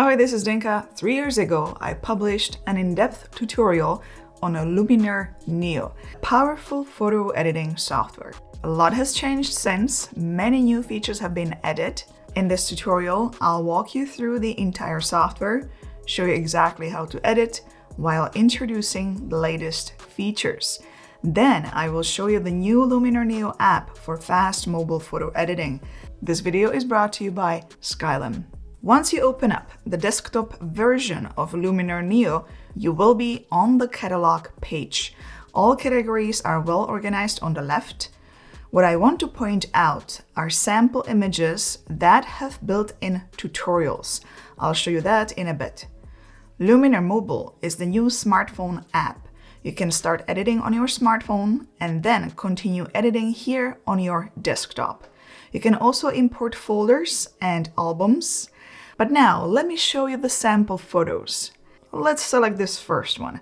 Hi, this is Zdenka. 3 years ago, I published an in-depth tutorial on a Luminar Neo, powerful photo editing software. A lot has changed since. Many new features have been added. In this tutorial, I'll walk you through the entire software, show you exactly how to edit, while introducing the latest features. Then I will show you the new Luminar Neo app for fast mobile photo editing. This video is brought to you by Skylum. Once you open up the desktop version of Luminar Neo, you will be on the catalog page. All categories are well organized on the left. What I want to point out are sample images that have built-in tutorials. I'll show you that in a bit. Luminar Mobile is the new smartphone app. You can start editing on your smartphone and then continue editing here on your desktop. You can also import folders and albums. But now let me show you the sample photos. Let's select this first one.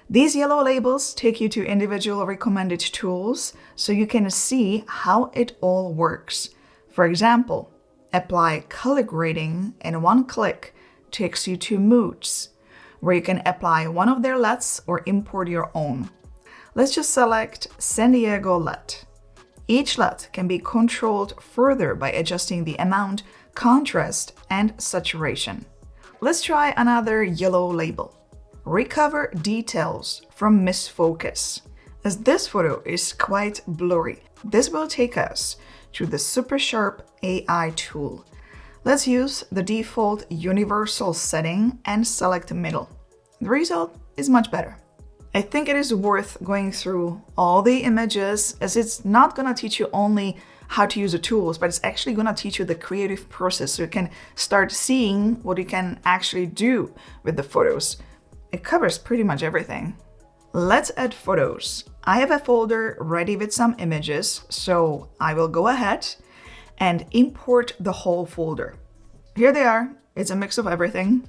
These yellow labels take you to individual recommended tools so you can see how it all works. For example, apply color grading in one click takes you to moods, where you can apply one of their LUTs or import your own. Let's just select San Diego LUT. Each LUT can be controlled further by adjusting the amount, contrast, and saturation. Let's try another yellow label. Recover details from misfocus. As this photo is quite blurry, this will take us to the Supersharp AI tool. Let's use the default universal setting and select middle. The result is much better. I think it is worth going through all the images, as it's not going to teach you only how to use the tools, but it's actually going to teach you the creative process so you can start seeing what you can actually do with the photos. It covers pretty much everything. Let's add photos. I have a folder ready with some images, so I will go ahead and import the whole folder. Here they are. It's a mix of everything.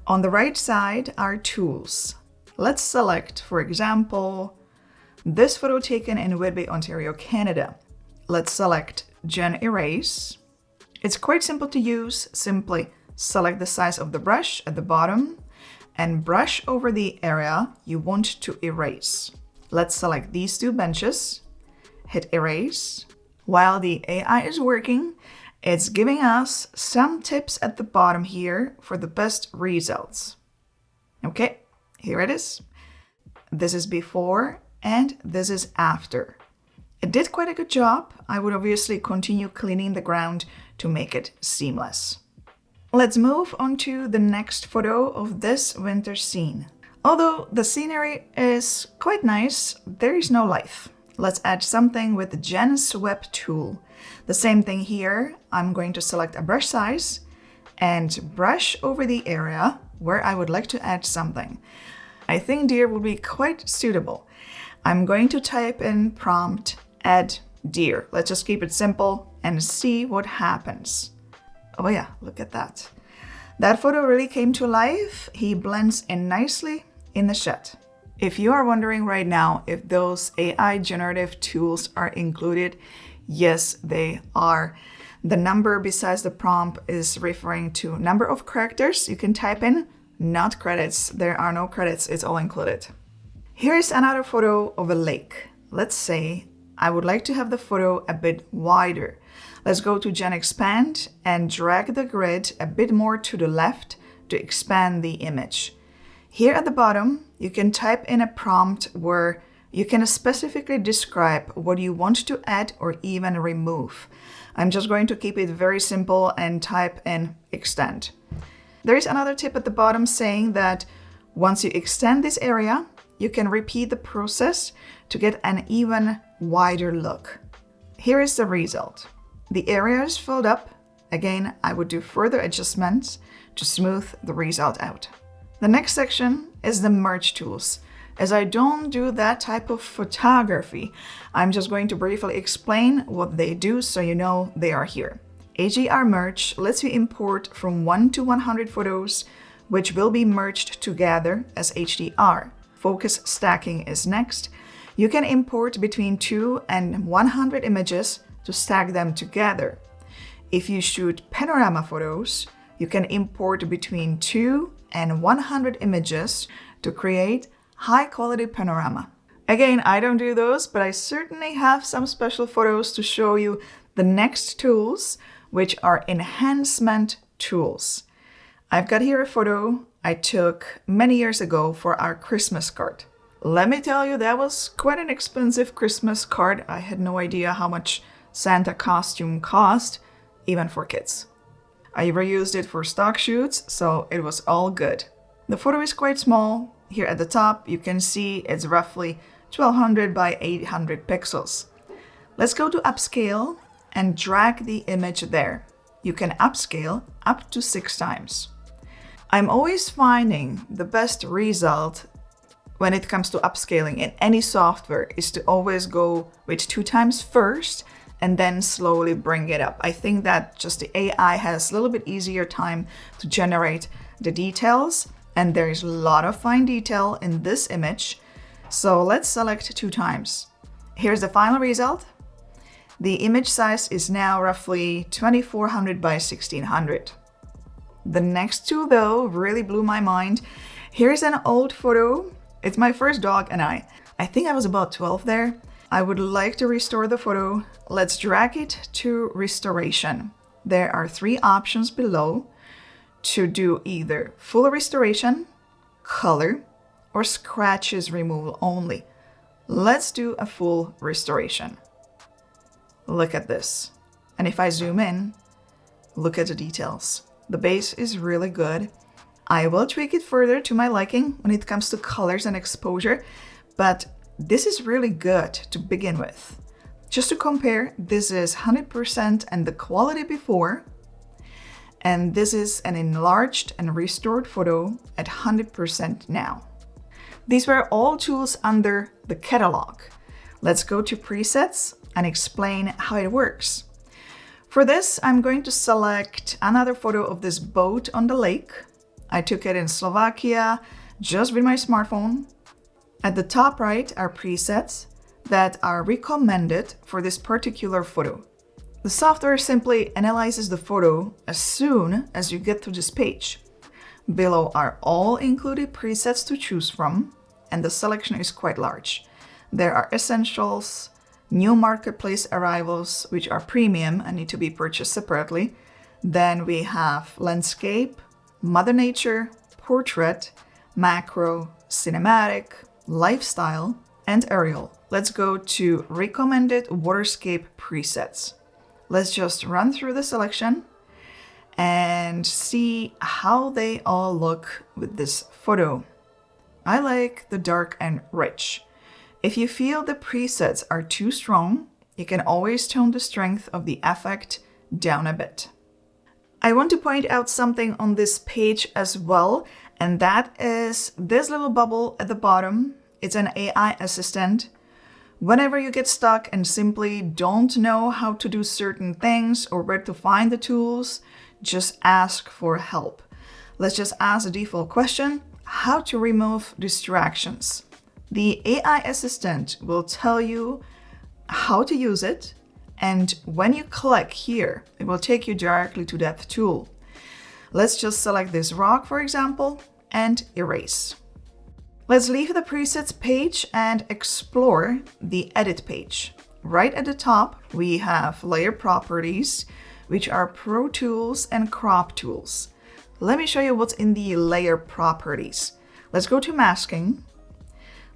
On the right side are tools. Let's select, for example, this photo taken in Whitby, Ontario, Canada. Let's select Gen Erase. It's quite simple to use. Simply select the size of the brush at the bottom and brush over the area you want to erase. Let's select these two benches, hit Erase. While the AI is working, it's giving us some tips at the bottom here for the best results. Okay, here it is. This is before and this is after. It did quite a good job. I would obviously continue cleaning the ground to make it seamless. Let's move on to the next photo of this winter scene. Although the scenery is quite nice, there is no life. Let's add something with the Gen Sweep tool. The same thing here. I'm going to select a brush size and brush over the area where I would like to add something. I think deer would be quite suitable. I'm going to type in prompt add deer. Let's just keep it simple and see what happens. Oh yeah, look at that. That photo really came to life. He blends in nicely in the shot. If you are wondering right now if those AI generative tools are included, yes, they are. The number besides the prompt is referring to number of characters you can type in, not credits. There are no credits, it's all included. Here is another photo of a lake. Let's say I would like to have the photo a bit wider. Let's go to Gen Expand and drag the grid a bit more to the left to expand the image. Here at the bottom, you can type in a prompt where you can specifically describe what you want to add or even remove. I'm just going to keep it very simple and type in extend. There is another tip at the bottom saying that once you extend this area, you can repeat the process to get an even wider look. Here is the result. The area is filled up. Again, I would do further adjustments to smooth the result out. The next section is the merge tools. As I don't do that type of photography, I'm just going to briefly explain what they do so you know they are here. HDR merge lets you import from 1 to 100 photos, which will be merged together as HDR. Focus stacking is next. You can import between 2 and 100 images to stack them together. If you shoot panorama photos, You can import between 2 and 100 images to create high quality panorama. Again, I don't do those, but I certainly have some special photos to show you the next tools, which are Enhancement Tools. I've got here a photo I took many years ago for our Christmas card. Let me tell you, that was quite an expensive Christmas card. I had no idea how much Santa costume cost, even for kids. I reused it for stock shoots, so it was all good. The photo is quite small. Here at the top, you can see it's roughly 1200 by 800 pixels. Let's go to upscale and drag the image there. You can upscale up to 6 times. I'm always finding the best result when it comes to upscaling in any software is to always go with 2 times first and then slowly bring it up. I think that just the AI has a little bit easier time to generate the details, and there's a lot of fine detail in this image. So let's select 2 times. Here's the final result. The image size is now roughly 2400 by 1600. The next tool though really blew my mind. Here's an old photo. It's my first dog and I. I think I was about 12 there. I would like to restore the photo. Let's drag it to restoration. There are 3 options below to do either full restoration, color, or scratches removal only. Let's do a full restoration. Look at this. And if I zoom in, look at the details. The base is really good. I will tweak it further to my liking when it comes to colors and exposure, but this is really good to begin with. Just to compare, this is 100% and the quality before, and this is an enlarged and restored photo at 100% now. These were all tools under the catalog. Let's go to presets and explain how it works. For this, I'm going to select another photo of this boat on the lake. I took it in Slovakia just with my smartphone. At the top right are presets that are recommended for this particular photo. The software simply analyzes the photo as soon as you get to this page. Below are all included presets to choose from, and the selection is quite large. There are essentials, new marketplace arrivals, which are premium and need to be purchased separately. Then we have landscape, Mother Nature, portrait, macro, cinematic, lifestyle, and aerial. Let's go to recommended waterscape presets. Let's just run through the selection and see how they all look with this photo. I like the dark and rich. If you feel the presets are too strong, you can always tone the strength of the effect down a bit. I want to point out something on this page as well, and that is this little bubble at the bottom. It's an AI assistant. Whenever you get stuck and simply don't know how to do certain things or where to find the tools, just ask for help. Let's just ask the default question, how to remove distractions. The AI assistant will tell you how to use it, and when you click here, it will take you directly to that tool. Let's just select this rock, for example, and erase. Let's leave the presets page and explore the edit page. Right at the top, we have layer properties, which are Pro Tools and Crop Tools. Let me show you what's in the layer properties. Let's go to masking.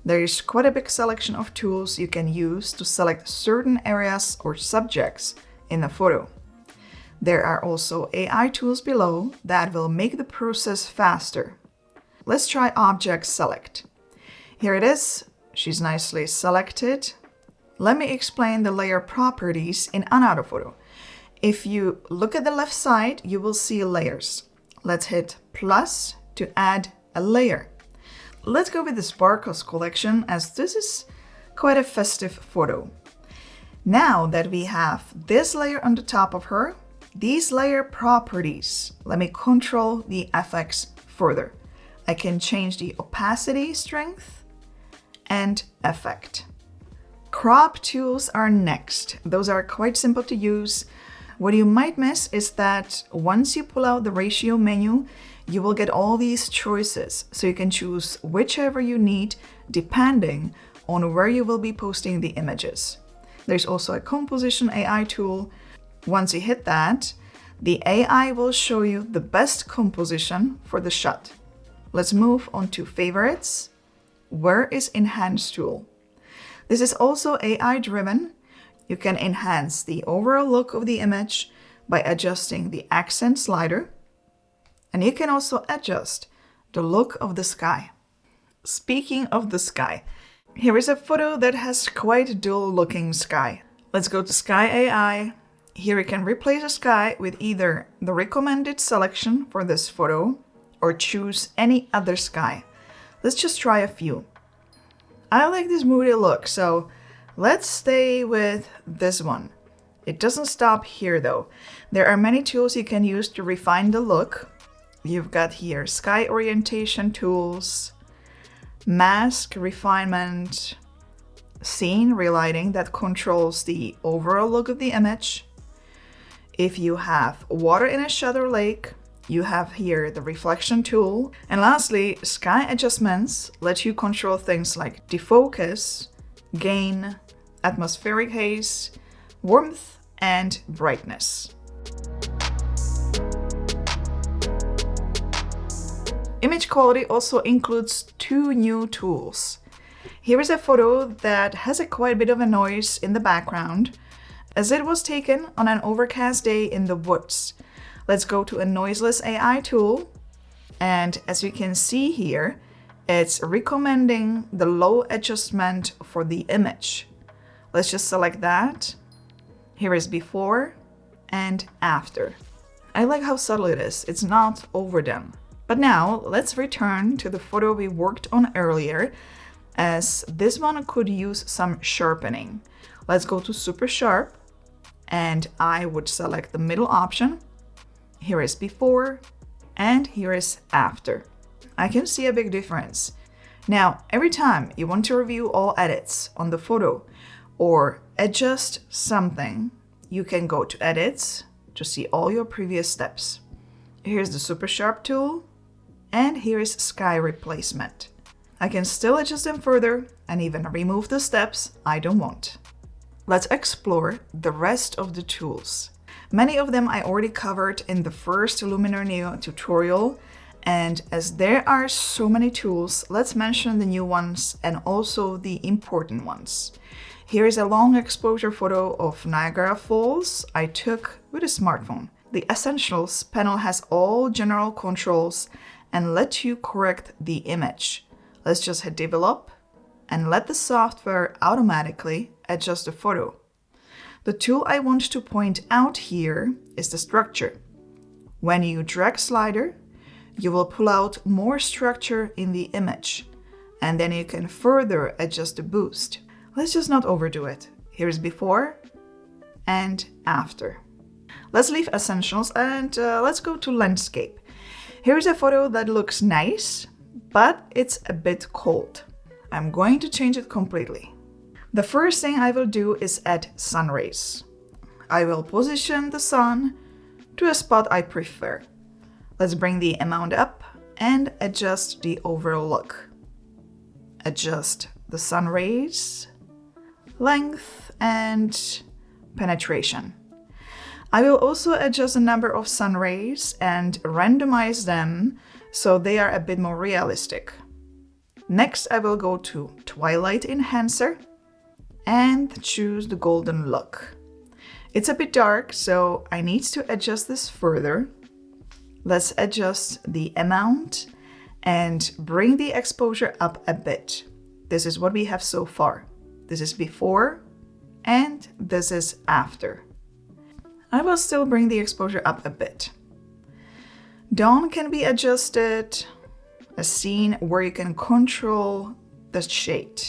There is quite a big selection of tools you can use to select certain areas or subjects in a photo. There are also AI tools below that will make the process faster. Let's try Object Select. Here it is. She's nicely selected. Let me explain the layer properties in another photo. If you look at the left side, you will see layers. Let's hit plus to add a layer. Let's go with the Sparkles collection, as this is quite a festive photo. Now that we have this layer on the top of her, these layer properties, let me control the effects further. I can change the opacity, strength, and effect. Crop tools are next. Those are quite simple to use. What you might miss is that once you pull out the ratio menu, you will get all these choices, so you can choose whichever you need depending on where you will be posting the images. There's also a composition AI tool. Once you hit that, the AI will show you the best composition for the shot. Let's move on to favorites. Where is Enhance tool? This is also AI driven. You can enhance the overall look of the image by adjusting the accent slider. And you can also adjust the look of the sky. Speaking of the sky, here is a photo that has quite dull looking sky. Let's go to Sky AI. Here you can replace the sky with either the recommended selection for this photo or choose any other sky. Let's just try a few. I like this moody look, so let's stay with this one. It doesn't stop here though. There are many tools you can use to refine the look. You've got here sky orientation tools, mask refinement, scene relighting that controls the overall look of the image. If you have water in a shot or lake, you have here the reflection tool. And lastly, sky adjustments let you control things like defocus, gain, atmospheric haze, warmth, and brightness. Image quality also includes two new tools. Here is a photo that has a quite bit of a noise in the background, as it was taken on an overcast day in the woods. Let's go to a Noiseless AI tool, and as you can see here, it's recommending the low adjustment for the image. Let's just select that. Here is before and after. I like how subtle it is. It's not overdone. But now let's return to the photo we worked on earlier, as this one could use some sharpening. Let's go to Supersharp, and I would select the middle option. Here is before and here is after. I can see a big difference. Now, every time you want to review all edits on the photo or adjust something, you can go to Edits to see all your previous steps. Here's the Supersharp tool, and here is Sky Replacement. I can still adjust them further and even remove the steps I don't want. Let's explore the rest of the tools. Many of them I already covered in the first Luminar Neo tutorial, and as there are so many tools, let's mention the new ones and also the important ones. Here is a long exposure photo of Niagara Falls I took with a smartphone. The Essentials panel has all general controls and lets you correct the image. Let's just hit develop and let the software automatically adjust the photo. The tool I want to point out here is the structure. When you drag slider, you will pull out more structure in the image, and then you can further adjust the boost. Let's just not overdo it. Here's before and after. Let's leave Essentials and let's go to landscape. Here's a photo that looks nice, but it's a bit cold. I'm going to change it completely. The first thing I will do is add sun rays. I will position the sun to a spot I prefer. Let's bring the amount up and adjust the overall look. Adjust the sun rays, length, and penetration. I will also adjust the number of sun rays and randomize them so they are a bit more realistic. Next, I will go to Twilight Enhancer and choose the golden look. It's a bit dark, so I need to adjust this further. Let's adjust the amount and bring the exposure up a bit. This is what we have so far. This is before and this is after. I will still bring the exposure up a bit. Dawn can be adjusted, a scene where you can control the shade.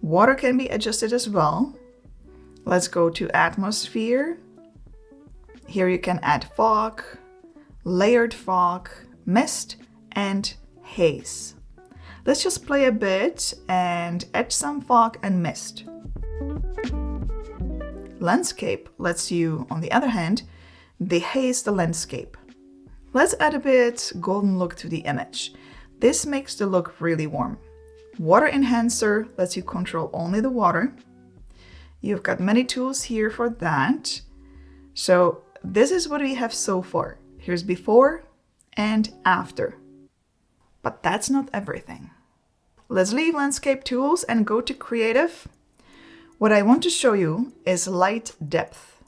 Water can be adjusted as well. Let's go to atmosphere. Here you can add fog, layered fog, mist, and haze. Let's just play a bit and add some fog and mist. landscape lets you, on the other hand, dehaze the landscape. Let's add a bit golden look to the image. This makes the look really warm. Water enhancer lets you control only the water. You've got many tools here for that. So this is what we have so far. Here's before and after. But that's not everything. Let's leave landscape tools and go to creative. What I want to show you is light depth.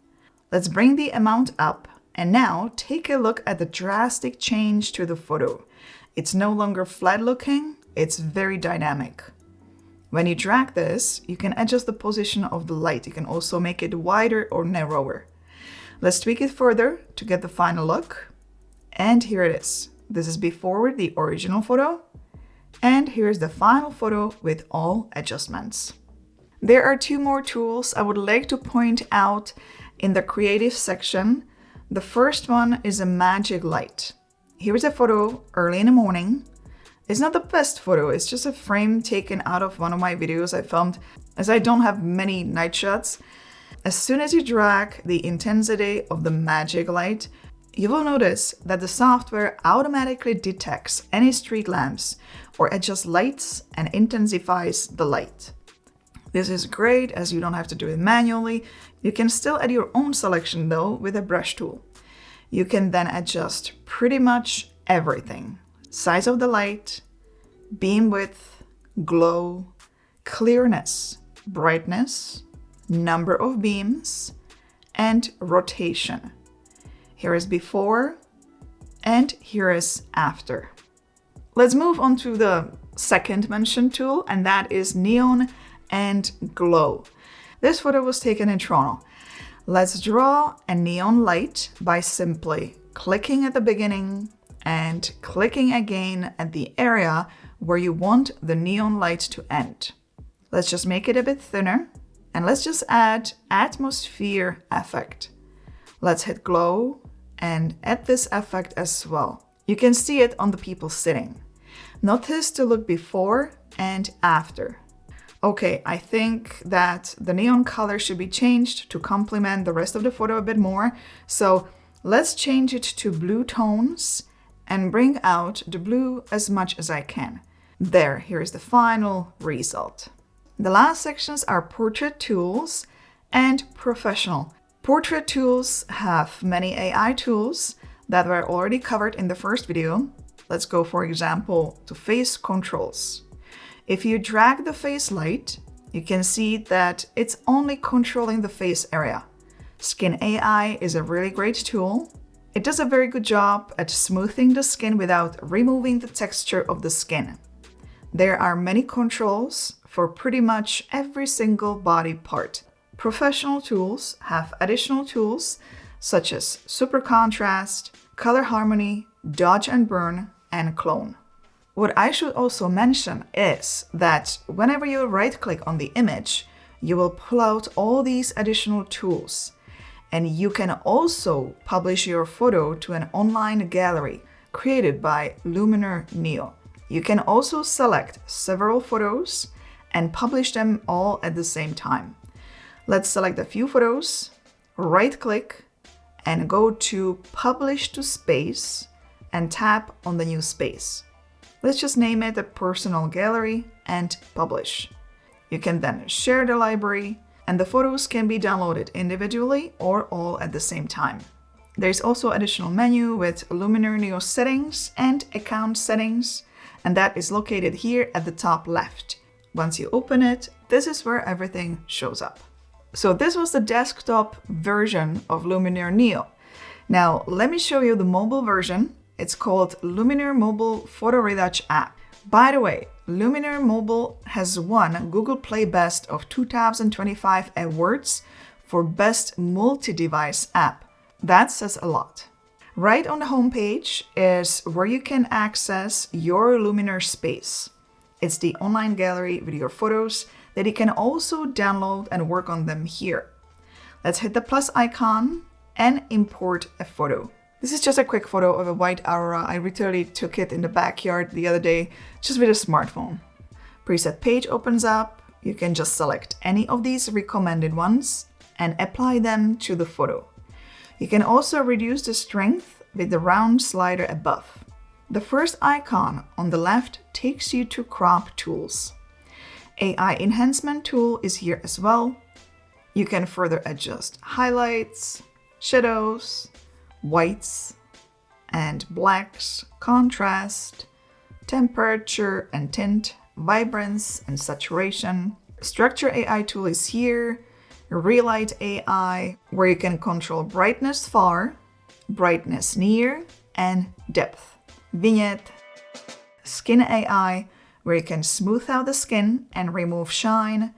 Let's bring the amount up and now take a look at the drastic change to the photo. It's no longer flat looking, it's very dynamic. When you drag this, you can adjust the position of the light. You can also make it wider or narrower. Let's tweak it further to get the final look. And here it is. This is before the original photo. And here's the final photo with all adjustments. There are two more tools I would like to point out in the creative section. The first one is a magic light. Here's a photo early in the morning. It's not the best photo, it's just a frame taken out of one of my videos I filmed, as I don't have many night shots. As soon as you drag the intensity of the magic light, you will notice that the software automatically detects any street lamps or adjusts lights and intensifies the light. This is great as you don't have to do it manually. You can still add your own selection though with a brush tool. You can then adjust pretty much everything. Size of the light, beam width, glow, clearness, brightness, number of beams, and rotation. Here is before and here is after. Let's move on to the second mentioned tool, and that is neon and glow. This photo was taken in Toronto. Let's draw a neon light by simply clicking at the beginning and clicking again at the area where you want the neon light to end. Let's just make it a bit thinner and let's just add atmosphere effect. Let's hit glow and add this effect as well. You can see it on the people sitting. Notice the look before and after. Okay, I think that the neon color should be changed to complement the rest of the photo a bit more. So let's change it to blue tones and bring out the blue as much as I can. There, here's the final result. The last sections are portrait tools and professional. Portrait tools have many AI tools that were already covered in the first video. Let's go, for example, to face controls. If you drag the face light, you can see that it's only controlling the face area. Skin AI is a really great tool. It does a very good job at smoothing the skin without removing the texture of the skin. There are many controls for pretty much every single body part. Professional tools have additional tools such as super contrast, color harmony, dodge and burn, and clone. What I should also mention is that whenever you right-click on the image, you will pull out all these additional tools. And you can also publish your photo to an online gallery created by Luminar Neo. You can also select several photos and publish them all at the same time. Let's select a few photos, right-click, and go to Publish to Space and tap on the new space. Let's just name it a personal gallery and publish. You can then share the library, and the photos can be downloaded individually or all at the same time. There's also additional menu with Luminar Neo settings and account settings, and that is located here at the top left. Once you open it, this is where everything shows up. So this was the desktop version of Luminar Neo. Now let me show you the mobile version. It's called Luminar Mobile Photo Retouch app. By the way, Luminar Mobile has won Google Play Best of 2025 awards for Best Multi-Device App. That says a lot. Right on the homepage is where you can access your Luminar space. It's the online gallery with your photos that you can also download and work on them here. Let's hit the plus icon and import a photo. This is just a quick photo of a white Aurora. I literally took it in the backyard the other day, just with a smartphone. Preset page opens up. You can just select any of these recommended ones and apply them to the photo. You can also reduce the strength with the round slider above. The first icon on the left takes you to crop tools. AI Enhancement Tool is here as well. You can further adjust highlights, shadows, whites and blacks, contrast, temperature and tint, vibrance and saturation. Structure AI tool is here. Relight AI, where you can control brightness far, brightness near, and depth. Vignette. Skin AI, where you can smooth out the skin and remove shine.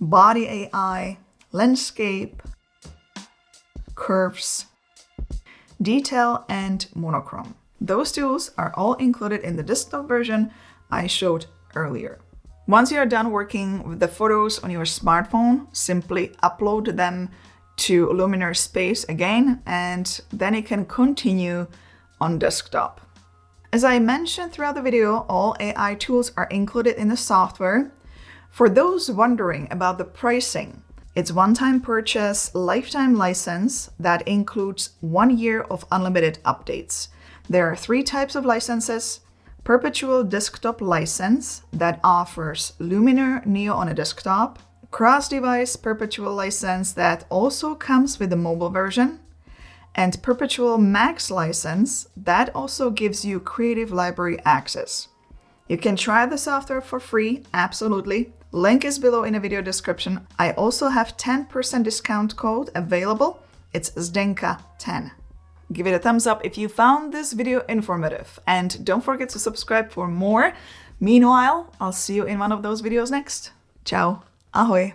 Body AI, landscape, curves, detail, and monochrome. Those tools are all included in the desktop version I showed earlier. Once you are done working with the photos on your smartphone, simply upload them to Luminar Space again, and then you can continue on desktop. As I mentioned throughout the video, all AI tools are included in the software. For those wondering about the pricing, it's one-time purchase, lifetime license that includes 1 year of unlimited updates. There are 3 types of licenses. Perpetual desktop license that offers Luminar Neo on a desktop, cross-device perpetual license that also comes with the mobile version, and perpetual max license that also gives you creative library access. You can try the software for free, absolutely. Link is below in the video description. I also have 10% discount code available. It's Zdenka 10. Give it a thumbs up if you found this video informative, and don't forget to subscribe for more. Meanwhile, I'll see you in one of those videos next. Ciao, ahoj.